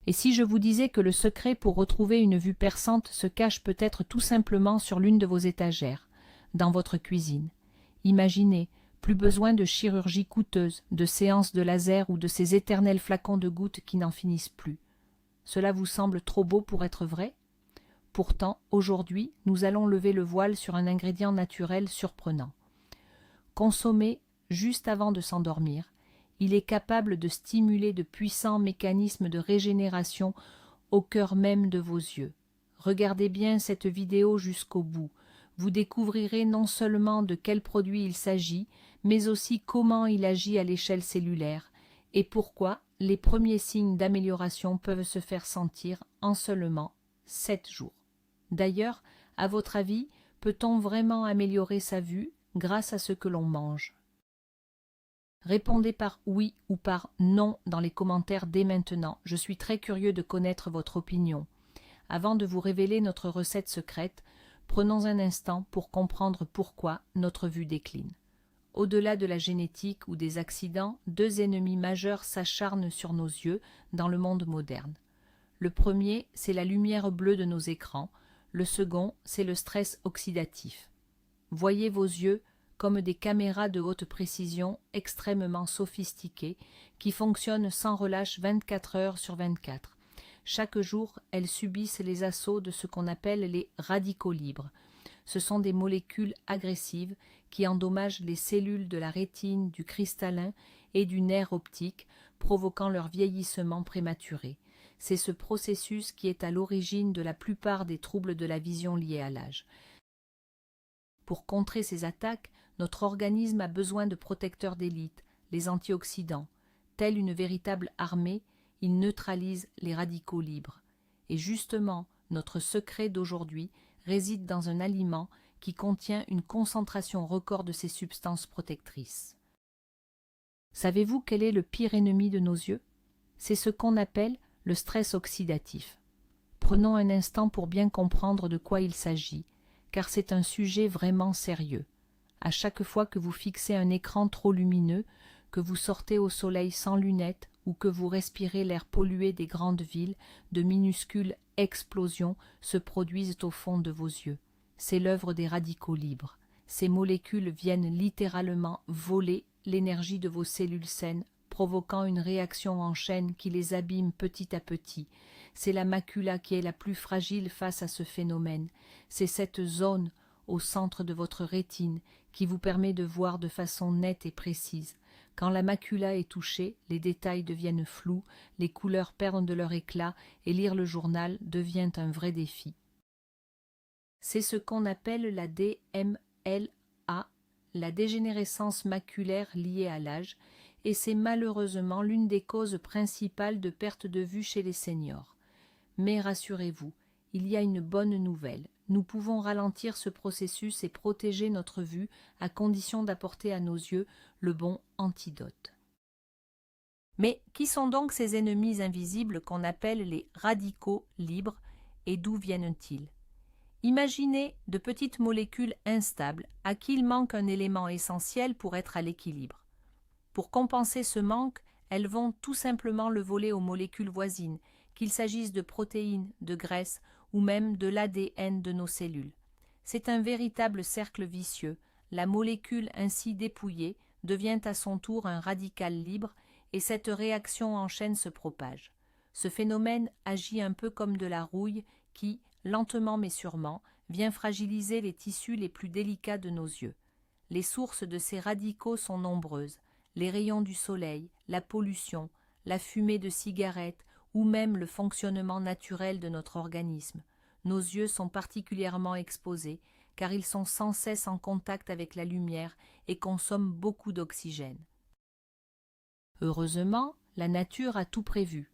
Et si je vous disais que le secret pour retrouver une vue perçante se cache peut-être tout simplement sur l'une de vos étagères, dans votre cuisine? Imaginez, plus besoin de chirurgie coûteuse, de séances de laser ou de ces éternels flacons de gouttes qui n'en finissent plus. Cela vous semble trop beau pour être vrai? Pourtant, aujourd'hui, nous allons lever le voile sur un ingrédient naturel surprenant. Consommé juste avant de s'endormir, il est capable de stimuler de puissants mécanismes de régénération au cœur même de vos yeux. Regardez bien cette vidéo jusqu'au bout. Vous découvrirez non seulement de quel produit il s'agit, mais aussi comment il agit à l'échelle cellulaire et pourquoi les premiers signes d'amélioration peuvent se faire sentir en seulement 7 jours. D'ailleurs, à votre avis, peut-on vraiment améliorer sa vue grâce à ce que l'on mange? Répondez par oui ou par non dans les commentaires dès maintenant. Je suis très curieux de connaître votre opinion. Avant de vous révéler notre recette secrète, prenons un instant pour comprendre pourquoi notre vue décline. Au-delà de la génétique ou des accidents, deux ennemis majeurs s'acharnent sur nos yeux dans le monde moderne. Le premier, c'est la lumière bleue de nos écrans. Le second, c'est le stress oxydatif. Voyez vos yeux comme des caméras de haute précision extrêmement sophistiquées qui fonctionnent sans relâche 24 heures sur 24. Chaque jour, elles subissent les assauts de ce qu'on appelle les radicaux libres. Ce sont des molécules agressives qui endommagent les cellules de la rétine, du cristallin et du nerf optique, provoquant leur vieillissement prématuré. C'est ce processus qui est à l'origine de la plupart des troubles de la vision liés à l'âge. Pour contrer ces attaques, notre organisme a besoin de protecteurs d'élite, les antioxydants. Telle une véritable armée, ils neutralisent les radicaux libres. Et justement, notre secret d'aujourd'hui réside dans un aliment qui contient une concentration record de ces substances protectrices. Savez-vous quel est le pire ennemi de nos yeux? C'est ce qu'on appelle le stress oxydatif. Prenons un instant pour bien comprendre de quoi il s'agit, car c'est un sujet vraiment sérieux. À chaque fois que vous fixez un écran trop lumineux, que vous sortez au soleil sans lunettes ou que vous respirez l'air pollué des grandes villes, de minuscules explosions se produisent au fond de vos yeux. C'est l'œuvre des radicaux libres. Ces molécules viennent littéralement voler l'énergie de vos cellules saines, provoquant une réaction en chaîne qui les abîme petit à petit. C'est la macula qui est la plus fragile face à ce phénomène. C'est cette zone au centre de votre rétine qui vous permet de voir de façon nette et précise. Quand la macula est touchée, les détails deviennent flous, les couleurs perdent de leur éclat et lire le journal devient un vrai défi. C'est ce qu'on appelle la DMLA, la dégénérescence maculaire liée à l'âge, et c'est malheureusement l'une des causes principales de perte de vue chez les seniors. Mais rassurez-vous, il y a une bonne nouvelle. Nous pouvons ralentir ce processus et protéger notre vue à condition d'apporter à nos yeux le bon antidote. Mais qui sont donc ces ennemis invisibles qu'on appelle les radicaux libres et d'où viennent-ils? Imaginez de petites molécules instables à qui il manque un élément essentiel pour être à l'équilibre. Pour compenser ce manque, elles vont tout simplement le voler aux molécules voisines, qu'il s'agisse de protéines, de graisses ou même de l'ADN de nos cellules. C'est un véritable cercle vicieux. La molécule ainsi dépouillée devient à son tour un radical libre et cette réaction en chaîne se propage. Ce phénomène agit un peu comme de la rouille qui, lentement mais sûrement, vient fragiliser les tissus les plus délicats de nos yeux. Les sources de ces radicaux sont nombreuses. Les rayons du soleil, la pollution, la fumée de cigarettes ou même le fonctionnement naturel de notre organisme. Nos yeux sont particulièrement exposés car ils sont sans cesse en contact avec la lumière et consomment beaucoup d'oxygène. Heureusement, la nature a tout prévu.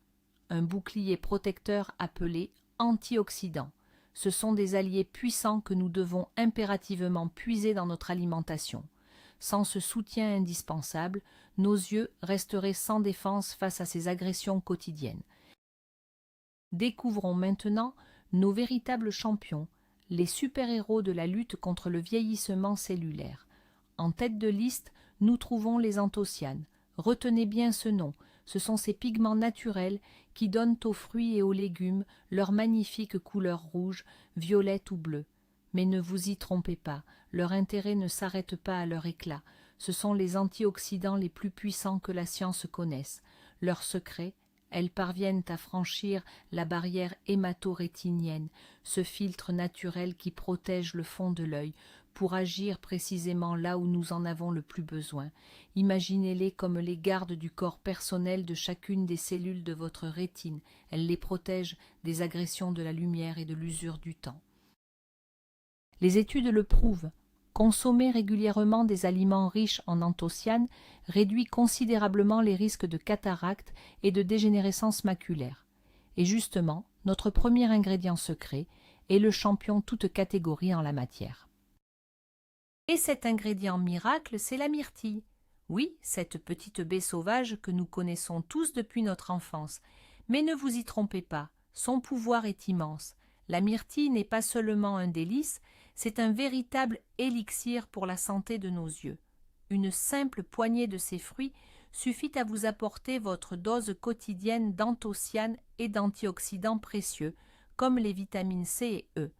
Un bouclier protecteur appelé antioxydants. Ce sont des alliés puissants que nous devons impérativement puiser dans notre alimentation. Sans ce soutien indispensable, nos yeux resteraient sans défense face à ces agressions quotidiennes. Découvrons maintenant nos véritables champions, les super-héros de la lutte contre le vieillissement cellulaire. En tête de liste, nous trouvons les anthocyanes. Retenez bien ce nom. Ce sont ces pigments naturels qui donnent aux fruits et aux légumes leur magnifique couleur rouge, violette ou bleue. Mais ne vous y trompez pas, leur intérêt ne s'arrête pas à leur éclat. Ce sont les antioxydants les plus puissants que la science connaisse. Leur secret, elles parviennent à franchir la barrière hémato-rétinienne, ce filtre naturel qui protège le fond de l'œil, pour agir précisément là où nous en avons le plus besoin. Imaginez-les comme les gardes du corps personnel de chacune des cellules de votre rétine. Elles les protègent des agressions de la lumière et de l'usure du temps. Les études le prouvent. Consommer régulièrement des aliments riches en anthocyanes réduit considérablement les risques de cataracte et de dégénérescence maculaire. Et justement, notre premier ingrédient secret est le champion toute catégorie en la matière. Et cet ingrédient miracle, c'est la myrtille. Oui, cette petite baie sauvage que nous connaissons tous depuis notre enfance. Mais ne vous y trompez pas, son pouvoir est immense. La myrtille n'est pas seulement un délice, c'est un véritable élixir pour la santé de nos yeux. Une simple poignée de ces fruits suffit à vous apporter votre dose quotidienne d'anthocyanes et d'antioxydants précieux, comme les vitamines C et E.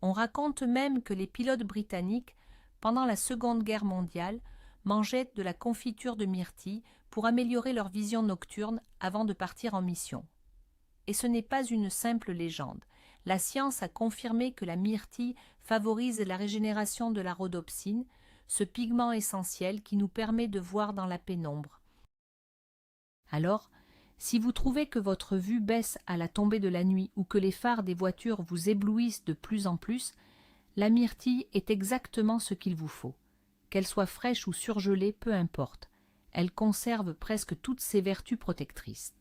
On raconte même que les pilotes britanniques, pendant la Seconde Guerre mondiale, mangeaient de la confiture de myrtille pour améliorer leur vision nocturne avant de partir en mission. Et ce n'est pas une simple légende. La science a confirmé que la myrtille favorise la régénération de la rhodopsine, ce pigment essentiel qui nous permet de voir dans la pénombre. Alors, si vous trouvez que votre vue baisse à la tombée de la nuit ou que les phares des voitures vous éblouissent de plus en plus, la myrtille est exactement ce qu'il vous faut. Qu'elle soit fraîche ou surgelée, peu importe. Elle conserve presque toutes ses vertus protectrices.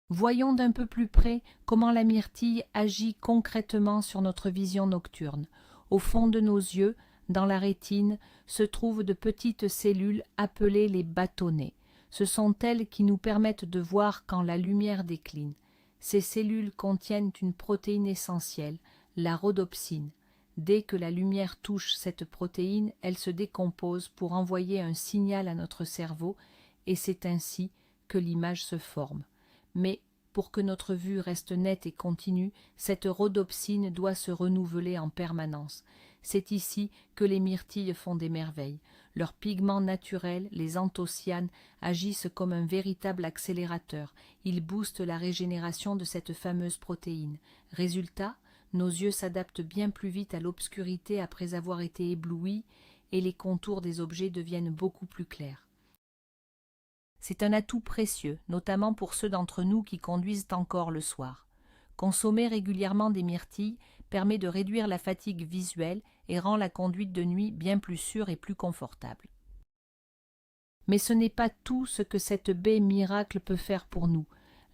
Voyons d'un peu plus près comment la myrtille agit concrètement sur notre vision nocturne. Au fond de nos yeux, dans la rétine, se trouvent de petites cellules appelées les bâtonnets. Ce sont elles qui nous permettent de voir quand la lumière décline. Ces cellules contiennent une protéine essentielle, la rhodopsine. Dès que la lumière touche cette protéine, elle se décompose pour envoyer un signal à notre cerveau, et c'est ainsi que l'image se forme. Mais pour que notre vue reste nette et continue, cette rhodopsine doit se renouveler en permanence. C'est ici que les myrtilles font des merveilles. Leurs pigments naturels, les anthocyanes, agissent comme un véritable accélérateur. Ils boostent la régénération de cette fameuse protéine. Résultat, nos yeux s'adaptent bien plus vite à l'obscurité après avoir été éblouis et les contours des objets deviennent beaucoup plus clairs. C'est un atout précieux, notamment pour ceux d'entre nous qui conduisent encore le soir. Consommer régulièrement des myrtilles permet de réduire la fatigue visuelle et rend la conduite de nuit bien plus sûre et plus confortable. Mais ce n'est pas tout ce que cette baie miracle peut faire pour nous.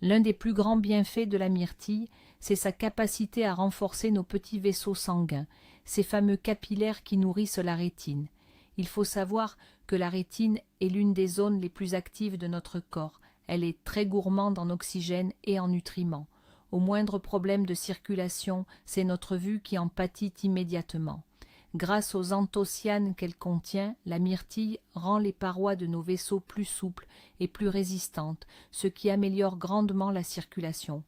L'un des plus grands bienfaits de la myrtille, c'est sa capacité à renforcer nos petits vaisseaux sanguins, ces fameux capillaires qui nourrissent la rétine. Il faut savoir que la rétine est l'une des zones les plus actives de notre corps. Elle est très gourmande en oxygène et en nutriments. Au moindre problème de circulation, c'est notre vue qui en pâtit immédiatement. Grâce aux anthocyanes qu'elle contient, la myrtille rend les parois de nos vaisseaux plus souples et plus résistantes, ce qui améliore grandement la circulation.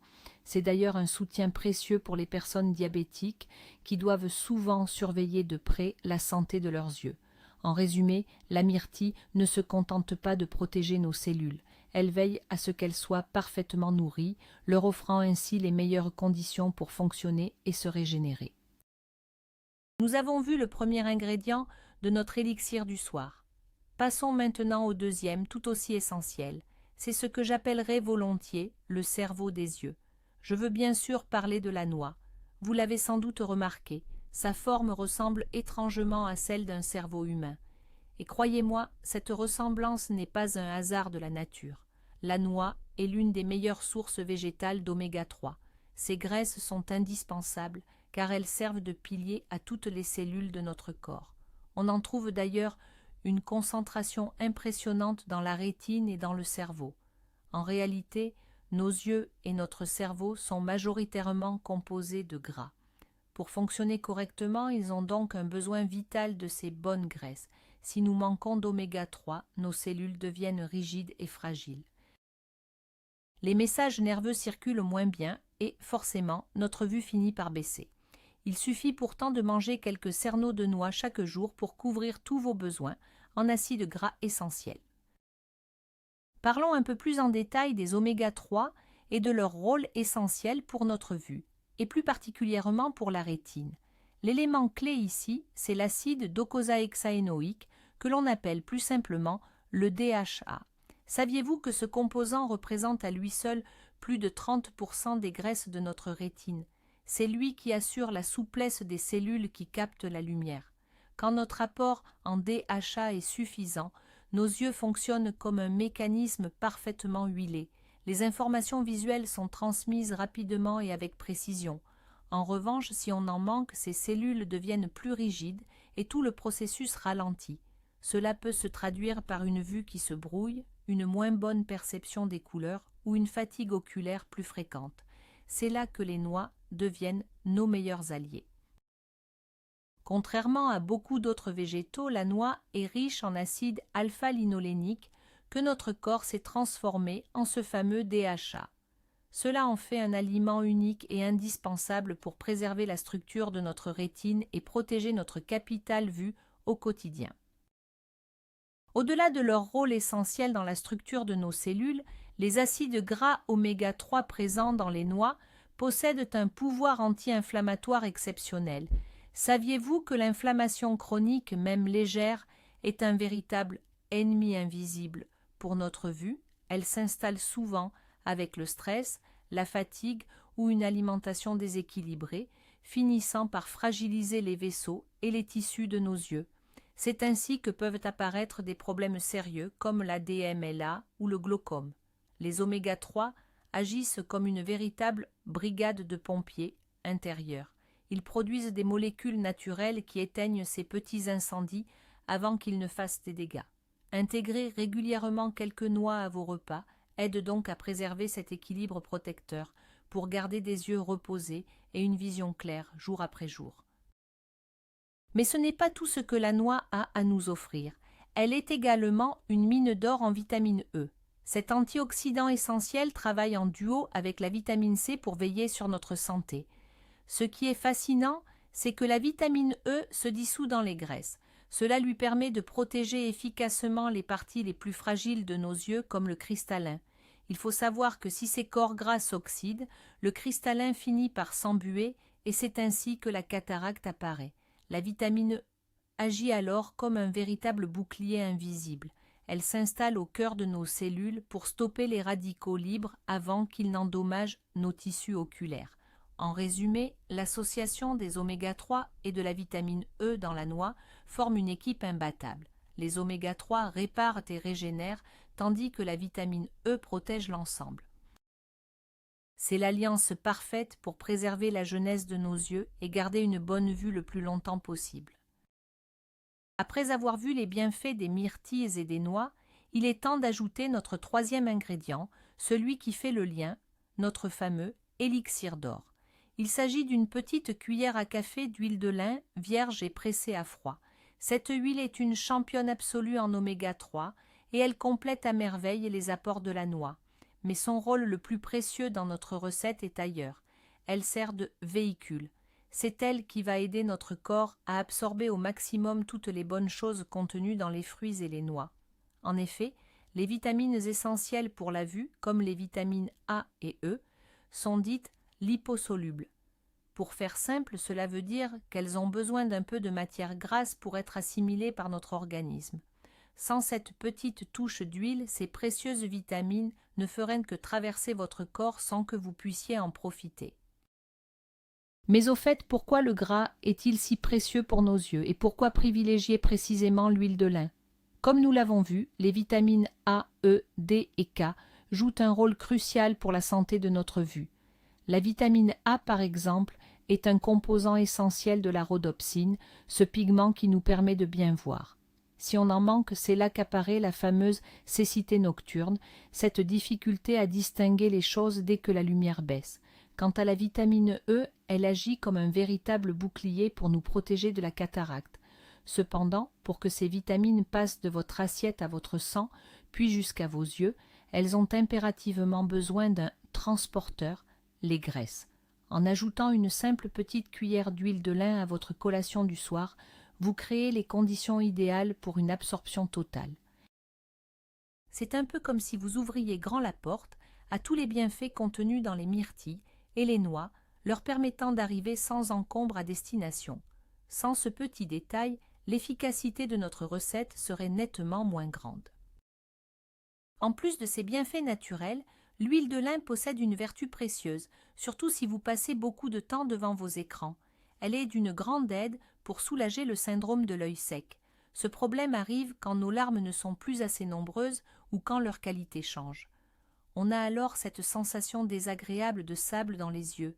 C'est d'ailleurs un soutien précieux pour les personnes diabétiques qui doivent souvent surveiller de près la santé de leurs yeux. En résumé, la myrtille ne se contente pas de protéger nos cellules. Elle veille à ce qu'elles soient parfaitement nourries, leur offrant ainsi les meilleures conditions pour fonctionner et se régénérer. Nous avons vu le premier ingrédient de notre élixir du soir. Passons maintenant au deuxième, tout aussi essentiel. C'est ce que j'appellerais volontiers le cerveau des yeux. Je veux bien sûr parler de la noix. Vous l'avez sans doute remarqué, sa forme ressemble étrangement à celle d'un cerveau humain. Et croyez-moi, cette ressemblance n'est pas un hasard de la nature. La noix est l'une des meilleures sources végétales d'oméga 3. Ces graisses sont indispensables car elles servent de pilier à toutes les cellules de notre corps. On en trouve d'ailleurs une concentration impressionnante dans la rétine et dans le cerveau. En réalité, nos yeux et notre cerveau sont majoritairement composés de gras. Pour fonctionner correctement, ils ont donc un besoin vital de ces bonnes graisses. Si nous manquons d'oméga 3, nos cellules deviennent rigides et fragiles. les messages nerveux circulent moins bien et, forcément, notre vue finit par baisser. Il suffit pourtant de manger quelques cerneaux de noix chaque jour pour couvrir tous vos besoins en acides gras essentiels. Parlons un peu plus en détail des oméga 3 et de leur rôle essentiel pour notre vue, et plus particulièrement pour la rétine. L'élément clé ici, c'est l'acide docosahexaénoïque, que l'on appelle plus simplement le DHA. Saviez-vous que ce composant représente à lui seul plus de 30% des graisses de notre rétine? C'est lui qui assure la souplesse des cellules qui captent la lumière. Quand notre apport en DHA est suffisant, nos yeux fonctionnent comme un mécanisme parfaitement huilé. Les informations visuelles sont transmises rapidement et avec précision. En revanche, si on en manque, ces cellules deviennent plus rigides et tout le processus ralentit. Cela peut se traduire par une vue qui se brouille, une moins bonne perception des couleurs ou une fatigue oculaire plus fréquente. C'est là que les noix deviennent nos meilleurs alliés. Contrairement à beaucoup d'autres végétaux, la noix est riche en acide alpha-linolénique que notre corps s'est transformé en ce fameux DHA. Cela en fait un aliment unique et indispensable pour préserver la structure de notre rétine et protéger notre capital vue au quotidien. Au-delà de leur rôle essentiel dans la structure de nos cellules, les acides gras oméga 3 présents dans les noix possèdent un pouvoir anti-inflammatoire exceptionnel. Saviez-vous que l'inflammation chronique, même légère, est un véritable ennemi invisible pour notre vue? Elle s'installe souvent avec le stress, la fatigue ou une alimentation déséquilibrée, finissant par fragiliser les vaisseaux et les tissus de nos yeux. C'est ainsi que peuvent apparaître des problèmes sérieux comme la DMLA ou le glaucome. Les oméga 3 agissent comme une véritable brigade de pompiers intérieurs. Ils produisent des molécules naturelles qui éteignent ces petits incendies avant qu'ils ne fassent des dégâts. Intégrer régulièrement quelques noix à vos repas aide donc à préserver cet équilibre protecteur pour garder des yeux reposés et une vision claire jour après jour. Mais ce n'est pas tout ce que la noix a à nous offrir. Elle est également une mine d'or en vitamine E. Cet antioxydant essentiel travaille en duo avec la vitamine C pour veiller sur notre santé. Ce qui est fascinant, c'est que la vitamine E se dissout dans les graisses. Cela lui permet de protéger efficacement les parties les plus fragiles de nos yeux comme le cristallin. Il faut savoir que si ces corps gras s'oxydent, le cristallin finit par s'embuer et c'est ainsi que la cataracte apparaît. La vitamine E agit alors comme un véritable bouclier invisible. Elle s'installe au cœur de nos cellules pour stopper les radicaux libres avant qu'ils n'endommagent nos tissus oculaires. En résumé, l'association des oméga 3 et de la vitamine E dans la noix forme une équipe imbattable. Les oméga 3 réparent et régénèrent, tandis que la vitamine E protège l'ensemble. C'est l'alliance parfaite pour préserver la jeunesse de nos yeux et garder une bonne vue le plus longtemps possible. Après avoir vu les bienfaits des myrtilles et des noix, il est temps d'ajouter notre troisième ingrédient, celui qui fait le lien, notre fameux élixir d'or. Il s'agit d'une petite cuillère à café d'huile de lin vierge et pressée à froid. Cette huile est une championne absolue en oméga 3 et elle complète à merveille les apports de la noix. Mais son rôle le plus précieux dans notre recette est ailleurs. Elle sert de véhicule. C'est elle qui va aider notre corps à absorber au maximum toutes les bonnes choses contenues dans les fruits et les noix. En effet, les vitamines essentielles pour la vue, comme les vitamines A et E, sont dites liposolubles. Pour faire simple, cela veut dire qu'elles ont besoin d'un peu de matière grasse pour être assimilées par notre organisme. Sans cette petite touche d'huile, ces précieuses vitamines ne feraient que traverser votre corps sans que vous puissiez en profiter. Mais au fait, pourquoi le gras est-il si précieux pour nos yeux et pourquoi privilégier précisément l'huile de lin? Comme nous l'avons vu, les vitamines A, E, D et K jouent un rôle crucial pour la santé de notre vue. La vitamine A, par exemple, est un composant essentiel de la rhodopsine, ce pigment qui nous permet de bien voir. Si on en manque, c'est là qu'apparaît la fameuse cécité nocturne, cette difficulté à distinguer les choses dès que la lumière baisse. Quant à la vitamine E, elle agit comme un véritable bouclier pour nous protéger de la cataracte. Cependant, pour que ces vitamines passent de votre assiette à votre sang, puis jusqu'à vos yeux, elles ont impérativement besoin d'un transporteur, les graisses. En ajoutant une simple petite cuillère d'huile de lin à votre collation du soir, vous créez les conditions idéales pour une absorption totale. C'est un peu comme si vous ouvriez grand la porte à tous les bienfaits contenus dans les myrtilles et les noix, leur permettant d'arriver sans encombre à destination. Sans ce petit détail, l'efficacité de notre recette serait nettement moins grande. En plus de ses bienfaits naturels, l'huile de lin possède une vertu précieuse, surtout si vous passez beaucoup de temps devant vos écrans. Elle est d'une grande aide pour soulager le syndrome de l'œil sec. Ce problème arrive quand nos larmes ne sont plus assez nombreuses ou quand leur qualité change. On a alors cette sensation désagréable de sable dans les yeux,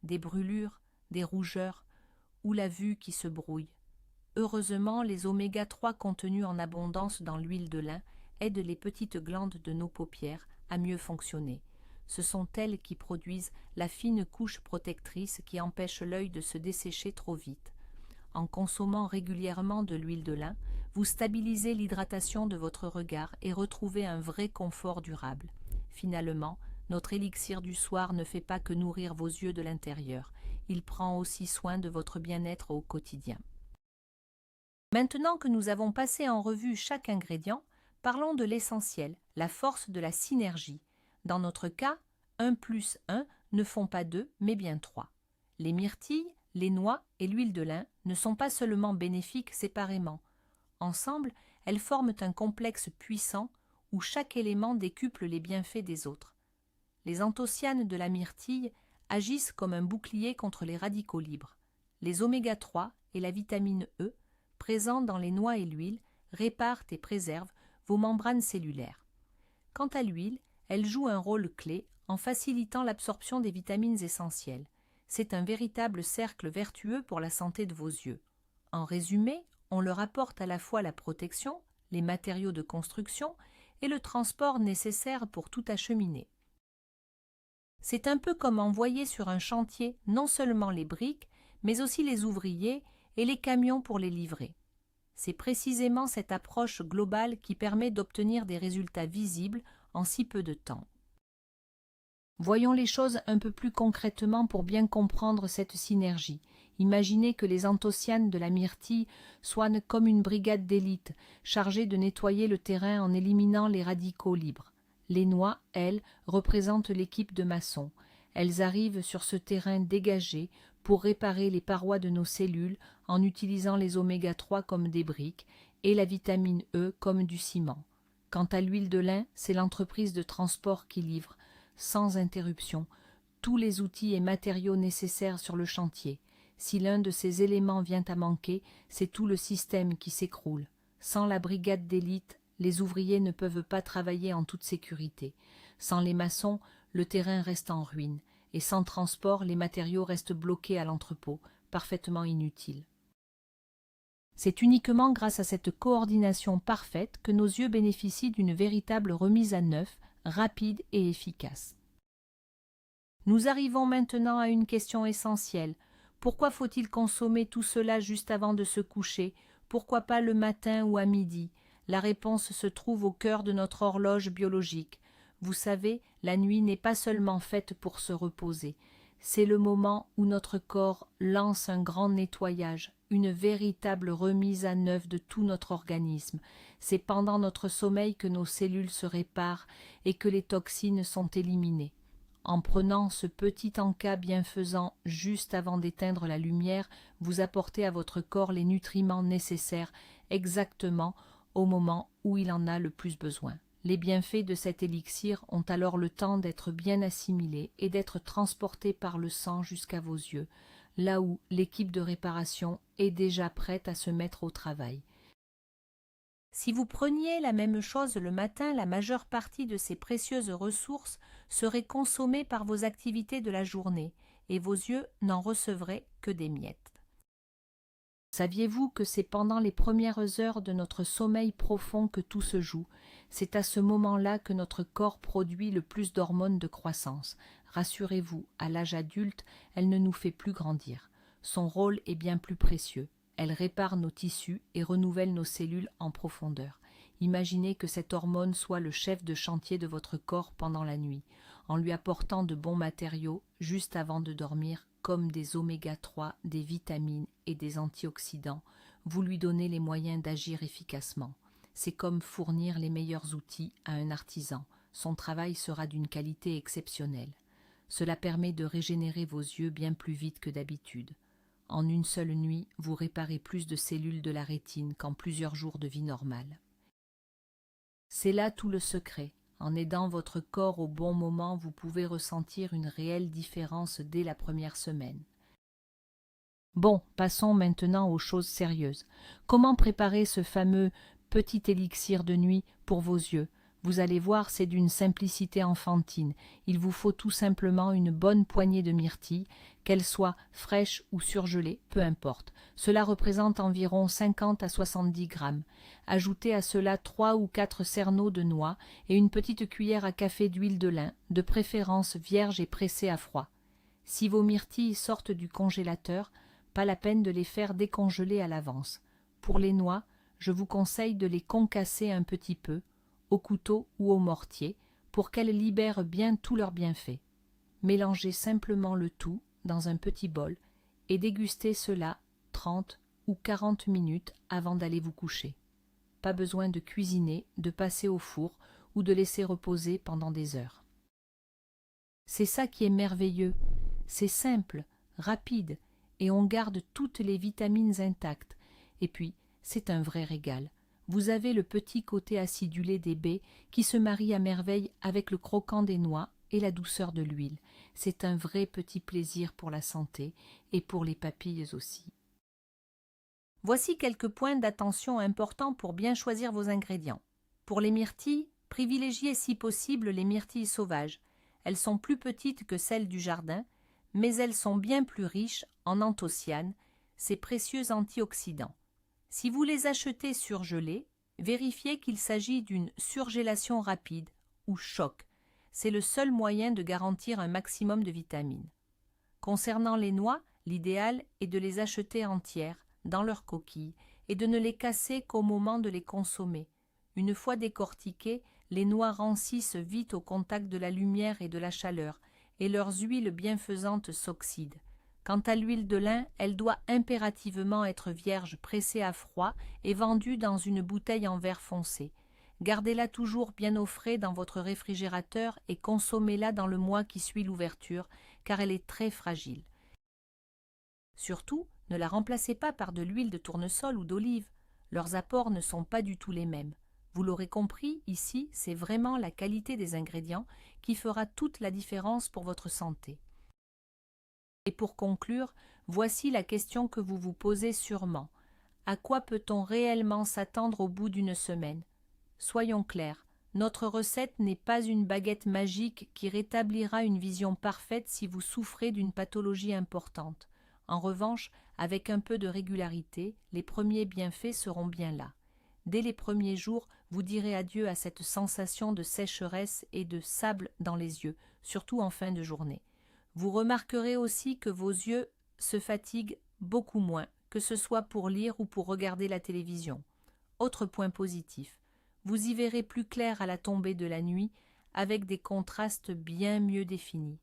des brûlures, des rougeurs, ou la vue qui se brouille. Heureusement, les oméga 3 contenus en abondance dans l'huile de lin aident les petites glandes de nos paupières à mieux fonctionner. Ce sont elles qui produisent la fine couche protectrice qui empêche l'œil de se dessécher trop vite. En consommant régulièrement de l'huile de lin, vous stabilisez l'hydratation de votre regard et retrouvez un vrai confort durable. Finalement, notre élixir du soir ne fait pas que nourrir vos yeux de l'intérieur, il prend aussi soin de votre bien-être au quotidien. Maintenant que nous avons passé en revue chaque ingrédient, parlons de l'essentiel, la force de la synergie. Dans notre cas, 1 plus 1 ne font pas 2, mais bien 3. Les myrtilles, les noix et l'huile de lin ne sont pas seulement bénéfiques séparément. Ensemble, elles forment un complexe puissant où chaque élément décuple les bienfaits des autres. Les anthocyanes de la myrtille agissent comme un bouclier contre les radicaux libres. Les oméga 3 et la vitamine E, présents dans les noix et l'huile, réparent et préservent vos membranes cellulaires. Quant à l'huile, elle joue un rôle clé en facilitant l'absorption des vitamines essentielles. C'est un véritable cercle vertueux pour la santé de vos yeux. En résumé, on leur apporte à la fois la protection, les matériaux de construction et le transport nécessaire pour tout acheminer. C'est un peu comme envoyer sur un chantier non seulement les briques, mais aussi les ouvriers et les camions pour les livrer. C'est précisément cette approche globale qui permet d'obtenir des résultats visibles en si peu de temps. Voyons les choses un peu plus concrètement pour bien comprendre cette synergie. Imaginez que les anthocyanes de la myrtille soient comme une brigade d'élite, chargée de nettoyer le terrain en éliminant les radicaux libres. Les noix, elles, représentent l'équipe de maçons. Elles arrivent sur ce terrain dégagé pour réparer les parois de nos cellules en utilisant les oméga 3 comme des briques et la vitamine E comme du ciment. Quant à l'huile de lin, c'est l'entreprise de transport qui livre, sans interruption, tous les outils et matériaux nécessaires sur le chantier. Si l'un de ces éléments vient à manquer, c'est tout le système qui s'écroule. Sans la brigade d'élite, les ouvriers ne peuvent pas travailler en toute sécurité. Sans les maçons, le terrain reste en ruine, et sans transport, les matériaux restent bloqués à l'entrepôt, parfaitement inutiles. C'est uniquement grâce à cette coordination parfaite que nos yeux bénéficient d'une véritable remise à neuf, rapide et efficace. Nous arrivons maintenant à une question essentielle. Pourquoi faut-il consommer tout cela juste avant de se coucher? Pourquoi pas le matin ou à midi? La réponse se trouve au cœur de notre horloge biologique. Vous savez, la nuit n'est pas seulement faite pour se reposer. C'est le moment où notre corps lance un grand nettoyage, une véritable remise à neuf de tout notre organisme. C'est pendant notre sommeil que nos cellules se réparent et que les toxines sont éliminées. En prenant ce petit encas bienfaisant juste avant d'éteindre la lumière, vous apportez à votre corps les nutriments nécessaires exactement au moment où il en a le plus besoin. Les bienfaits de cet élixir ont alors le temps d'être bien assimilés et d'être transportés par le sang jusqu'à vos yeux, là où l'équipe de réparation est déjà prête à se mettre au travail. Si vous preniez la même chose le matin, la majeure partie de ces précieuses ressources serait consommée par vos activités de la journée et vos yeux n'en recevraient que des miettes. Saviez-vous que c'est pendant les premières heures de notre sommeil profond que tout se joue? C'est à ce moment-là que notre corps produit le plus d'hormones de croissance. Rassurez-vous, à l'âge adulte, elle ne nous fait plus grandir. Son rôle est bien plus précieux. Elle répare nos tissus et renouvelle nos cellules en profondeur. Imaginez que cette hormone soit le chef de chantier de votre corps pendant la nuit, en lui apportant de bons matériaux juste avant de dormir, comme des oméga-3, des vitamines et des antioxydants. Vous lui donnez les moyens d'agir efficacement. C'est comme fournir les meilleurs outils à un artisan. Son travail sera d'une qualité exceptionnelle. Cela permet de régénérer vos yeux bien plus vite que d'habitude. En une seule nuit, vous réparez plus de cellules de la rétine qu'en plusieurs jours de vie normale. C'est là tout le secret. En aidant votre corps au bon moment, vous pouvez ressentir une réelle différence dès la première semaine. Bon, passons maintenant aux choses sérieuses. Comment préparer ce fameux petit élixir de nuit pour vos yeux? Vous allez voir, c'est d'une simplicité enfantine. Il vous faut tout simplement une bonne poignée de myrtilles, qu'elles soient fraîches ou surgelées, peu importe. Cela représente environ 50 à 70 grammes. Ajoutez à cela 3 ou 4 cerneaux de noix et une petite cuillère à café d'huile de lin, de préférence vierge et pressée à froid. Si vos myrtilles sortent du congélateur, pas la peine de les faire décongeler à l'avance. Pour les noix, je vous conseille de les concasser un petit peu, au couteau ou au mortier, pour qu'elles libèrent bien tous leurs bienfaits. Mélangez simplement le tout dans un petit bol et dégustez cela 30 ou 40 minutes avant d'aller vous coucher. Pas besoin de cuisiner, de passer au four ou de laisser reposer pendant des heures. C'est ça qui est merveilleux. C'est simple, rapide, et on garde toutes les vitamines intactes. Et puis, c'est un vrai régal. Vous avez le petit côté acidulé des baies qui se marie à merveille avec le croquant des noix et la douceur de l'huile. C'est un vrai petit plaisir pour la santé et pour les papilles aussi. Voici quelques points d'attention importants pour bien choisir vos ingrédients. Pour les myrtilles, privilégiez si possible les myrtilles sauvages. Elles sont plus petites que celles du jardin, mais elles sont bien plus riches en anthocyanes, ces précieux antioxydants. Si vous les achetez surgelés, vérifiez qu'il s'agit d'une surgélation rapide ou choc. C'est le seul moyen de garantir un maximum de vitamines. Concernant les noix, l'idéal est de les acheter entières, dans leur coquille, et de ne les casser qu'au moment de les consommer. Une fois décortiquées, les noix rancissent vite au contact de la lumière et de la chaleur, et leurs huiles bienfaisantes s'oxydent. Quant à l'huile de lin, elle doit impérativement être vierge, pressée à froid et vendue dans une bouteille en verre foncé. Gardez-la toujours bien au frais dans votre réfrigérateur et consommez-la dans le mois qui suit l'ouverture, car elle est très fragile. Surtout, ne la remplacez pas par de l'huile de tournesol ou d'olive. Leurs apports ne sont pas du tout les mêmes. Vous l'aurez compris, ici, c'est vraiment la qualité des ingrédients qui fera toute la différence pour votre santé. Et pour conclure, voici la question que vous vous posez sûrement. À quoi peut-on réellement s'attendre au bout d'une semaine? Soyons clairs, notre recette n'est pas une baguette magique qui rétablira une vision parfaite si vous souffrez d'une pathologie importante. En revanche, avec un peu de régularité, les premiers bienfaits seront bien là. Dès les premiers jours, vous direz adieu à cette sensation de sécheresse et de sable dans les yeux, surtout en fin de journée. Vous remarquerez aussi que vos yeux se fatiguent beaucoup moins, que ce soit pour lire ou pour regarder la télévision. Autre point positif, vous y verrez plus clair à la tombée de la nuit, avec des contrastes bien mieux définis.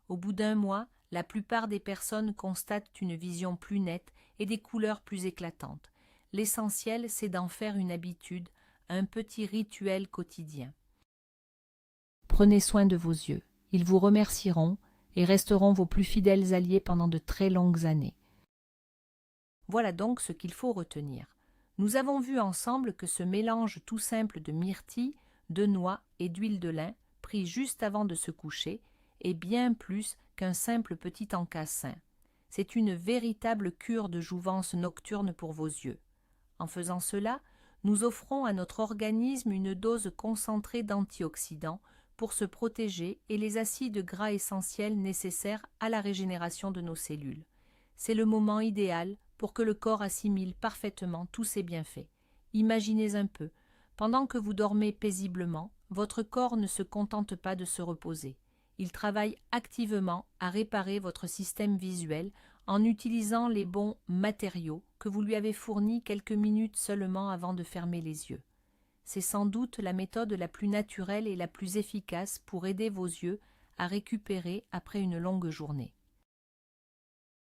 Au bout d'un mois, la plupart des personnes constatent une vision plus nette et des couleurs plus éclatantes. L'essentiel, c'est d'en faire une habitude, un petit rituel quotidien. Prenez soin de vos yeux. Ils vous remercieront et resteront vos plus fidèles alliés pendant de très longues années. Voilà donc ce qu'il faut retenir. Nous avons vu ensemble que ce mélange tout simple de myrtilles, de noix et d'huile de lin, pris juste avant de se coucher, est bien plus qu'un simple petit encas-sain. C'est une véritable cure de jouvence nocturne pour vos yeux. En faisant cela, nous offrons à notre organisme une dose concentrée d'antioxydants pour se protéger et les acides gras essentiels nécessaires à la régénération de nos cellules. C'est le moment idéal pour que le corps assimile parfaitement tous ces bienfaits. Imaginez un peu, pendant que vous dormez paisiblement, votre corps ne se contente pas de se reposer. Il travaille activement à réparer votre système visuel en utilisant les bons matériaux que vous lui avez fournis quelques minutes seulement avant de fermer les yeux. c'est sans doute la méthode la plus naturelle et la plus efficace pour aider vos yeux à récupérer après une longue journée.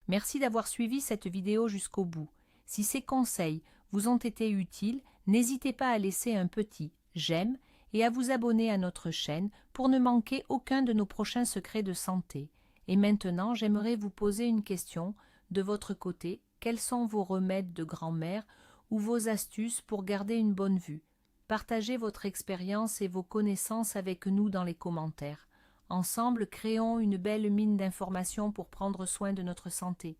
Merci d'avoir suivi cette vidéo jusqu'au bout. Si ces conseils vous ont été utiles, n'hésitez pas à laisser un petit j'aime et à vous abonner à notre chaîne pour ne manquer aucun de nos prochains secrets de santé. Et maintenant, j'aimerais vous poser une question. De votre côté, quels sont vos remèdes de grand-mère ou vos astuces pour garder une bonne vue? Partagez votre expérience et vos connaissances avec nous dans les commentaires. Ensemble, créons une belle mine d'informations pour prendre soin de notre santé.